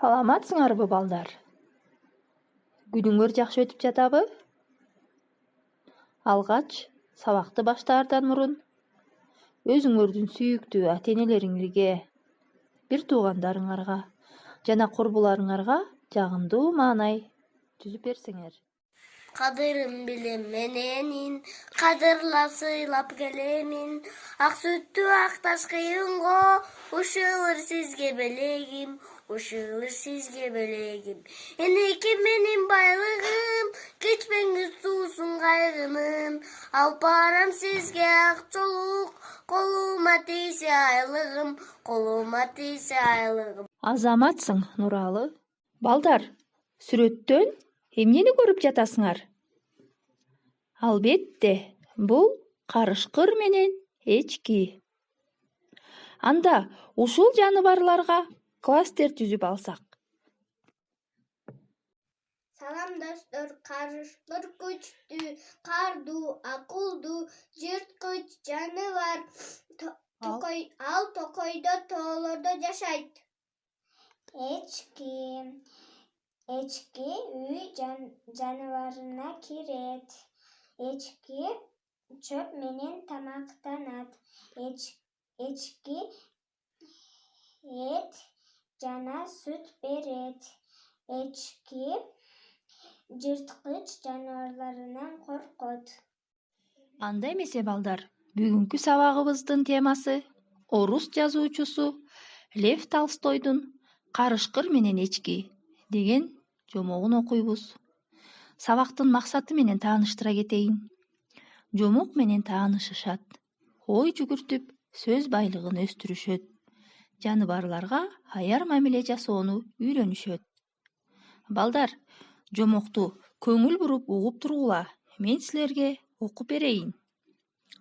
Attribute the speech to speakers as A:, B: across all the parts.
A: Саламатсыңарбы балдар? Күнүңөр жакшы өтүп жатабы? Алгач, сабакты баштаардан мурун өзүңөрдүн сүйүктүү ата-энелериңерге, бир туугандарыңарга жана курбуларыңарга жагымдуу маанай түзүп берсеңер.
B: Кадырым билем мененин, кадырлап сыйлап келемин. Ак сүттү акташ кыйынго, ушулur сизге белегим, ушулur сизге белегим. Энеки менин байлыгым, кечпеңиз суусун кайгынын. Алып барам сизге акчолук, колума тийсе айлыгым, колума тийсе айлыгым.
A: Азаматсың, Нуралы. Балдар, сүрөттөн эмнени көрүп жатасыңар? Албетте, бул карышкыр менен эчки. Анда ушул жаныбарларга кластер түзүп алсак.
B: Салам достор, карышкыр күчтүү, кардуу, акылдуу, жырткыч жаныбар. Ал токойдо, тоолордо жашайт. Эчки үй жаныбарына кирет. Эчки чөп менен тамактанат. Эчки эт жана сүт берет. Эчки жырткыч жаныбарлардан коркот.
A: Анда эмесе балдар, бүгүнкү сабагыбыздын темасы орус жазуучусу Лев Толстойдун «Карышкыр менен эчки» деген жомогун окуйбуз. Сабактын максаты менен тааныштыра кетейин. Жомок менен таанышышат, ой жүгүртүп, сөз байлыгын өстүрүшөт. Жаныбарларга аяр мамиле жасоону үйрөнүшөт. Балдар, жомокту көңүл буруп угуп тургула, мен силерге окуп берейин.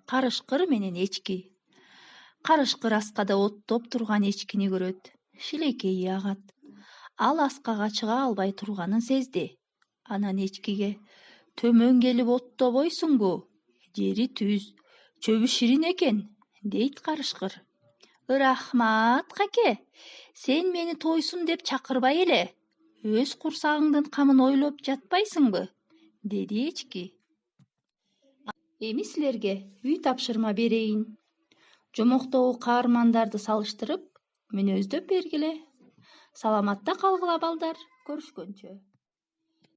A: Карышкыр менен эчки. Карышкыр аскада оттоп турган эчкини көрөт. Шилекейи агат. Ал аскага чыга албай турганын сезди. Анан эчкиге: «Төмөн келип оттобойсуңбу? Жери түз, чөбү ширин экен», дейт карышкыр. «Рахмат, каке, сен мени тойсун деп чакырбай эле, өз курсагыңдын камын ойлоп жатпайсыңбы?» деди эчки. Эми силерге үй тапшырма берейин. Жомоктогу каармандарды салыштырып, мүнөздөп бергиле. Саламатта калгыла балдар, көрүшкөнчө.